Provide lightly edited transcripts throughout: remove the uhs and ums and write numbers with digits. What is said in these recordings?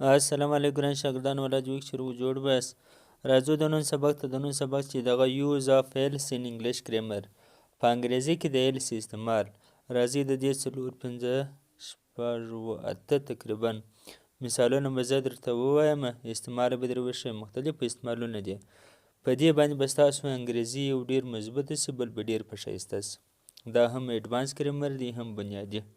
السلام علیکم ګران شاګردان ولاد ویک چې جوړ بس راځو د نن سبق ته د نن سبق چې دغه یوز اف ایلس ان انګلیش ګرامر په انګریزي کې د ایلس استعمال راځي د دې څلور پنځه شپږ اته تقریبا مثالونه به زه درته ووایم استعمال به در وښیم مختلف استعمالونه دي په دې باندې به ستاسو انګریزي یو ډېر مضبوطه سي بل به ډېر په ښایسته سي دا هم ایډوانس ګرامر دی هم بنیادي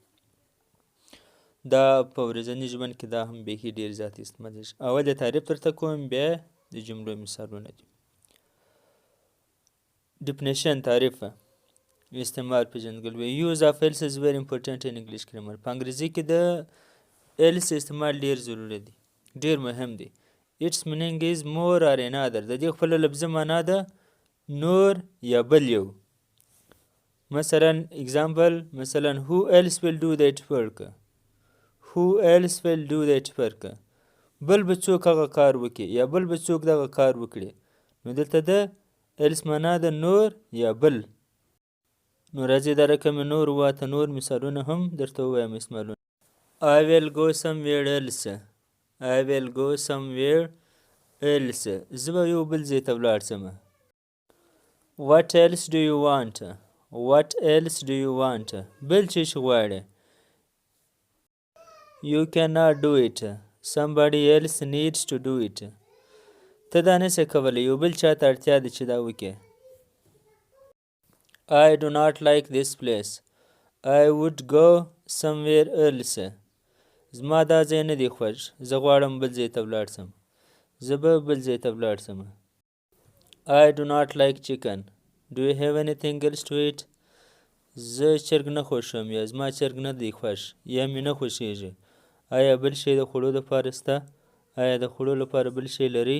دا په ورځني ژوند کې دا هم بیخي ډېر زیات استعمالیږي اول یې تعریف درته کوم بیا د جملو مثالونه دي ډیفینیشن تعریف استعمال پیژندګلوي یوز اف ایلس از ویری امپورټنټ ان انګلیش ګرامر په انګریزي کې د ایلس استعمال ډېر ضروري دی ډېر مهم دی اټس مینینګ از مور اور انادر د دې خپله لفظي معنا ده نور یا بل یو مثلا اگزامپل مثلا who else will do that work who else will do that work بل به څوک هغه کار وکړي یا بل به څوک دغه کار وکړي نو دلته د ایلس معنا د نور یا بل نو راځي دا رقم نور واته نور مثالونه هم درته ووایم استعمالونه I will go somewhere else I will go somewhere else زه به یو بل ځای ته ولاړ شم What else do you want What else do you want بل څه شی غواړې You cannot do it. Somebody else needs to do it. ته دا نشې کولی یو بل چا ته اړتیا ده چې دا وکړي I do not like this place. I would go somewhere else. زما دا ځای نه دی خوښ زه غواړم بل ځای ته ولاړ شم زه به بل ځای ته ولاړ شم I do not like chicken. Do you have anything else to eat? زه چرګ نه خوښوم یا زما چرګ نه دی خوښ یا مې نه خوښیږي آیا بل شی د خوړو لپاره شته آیا د خوړو لپاره بل شی لري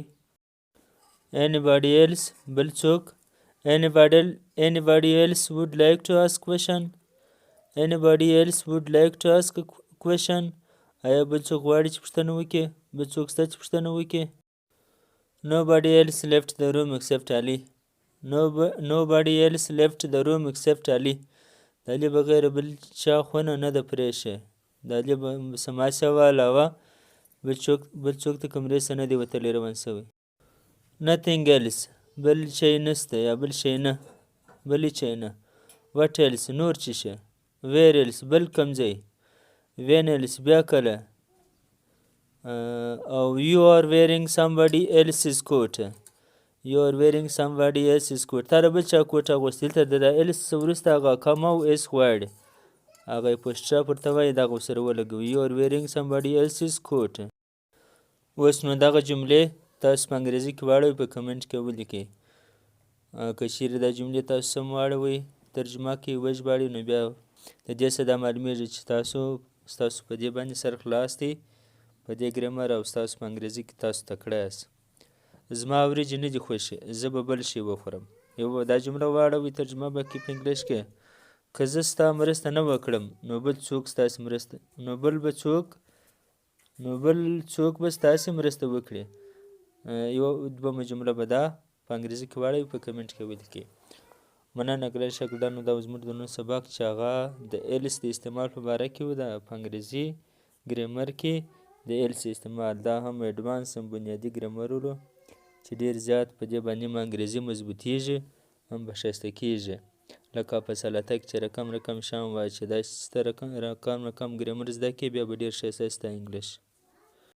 anybody else بل څوک anybody else would like to ask question anybody else would like to ask a question آیا بل څوک غواړي چې پوښتنه وکړي بل څوک شته چې پوښتنه وکړي nobody else left the room except Ali nobody else left the room except Ali د علي بغیر بل چا خونه نه ده پرېښې د علي سما شوه علاوه بل څوک د کمرې څخه نه دی وتلی روان شوی nothing else بل شی نشته یا بل شی نه بل هېڅ شی نه what else نور څه شی where else بل کوم ځای when else بیا کله او you are wearing somebody else's coat You are wearing somebody else's coat. تا د بل چا کوټ اغوستی دلته د ایلس څخه وروسته هغه کم او ایس غواړي هغه یې پوسټراپ ورته وایي دغه ورسره ولګوي You are wearing somebody else's coat. اوس نو دغه جملې تاسو په انګریزي کې واړوئ په کمنټ کې ولیکئ که چیرې دا جملې تاسو سم واړوئ ترجمه کې وژباړئ نو بیا د دې څه دا معلومیږي چې ستاسو په دې باندې سر خلاص دی په دې ګرامر او ستاسو په انګریزي کې تاسو تکړه یاست زما وریجې نه دي خوښې زه به بل شی وخورم یو دا جمله واړوئ ترجمه به کړئ په انګلیش کې که زه ستا مرسته نه وکړم نو بل څوک ستاسې مرسته نو بل څوک به ستاسې مرسته وکړي یوه دومه جمله به دا په انګریزي کې واړوئ په کمنټ کې ولیکئ مننه ګران شاګردانو دا زموږ د نن سبق چې هغه د ایلس د استعمال په باره کې و د په انګریزي ګرامر کې د ایلس استعمال دا هم ایډوانس هم بنیادي ګرامر ولو چې ډېر زیات په دې باندې هم انګریزي مضبوطیږي هم به ښایسته کیږي لکه په سلاطه کې چې رقم شیان وایي چې داسې رقم ګرامر زده کړې بیا به ډېر ښایسته ستا انګلیش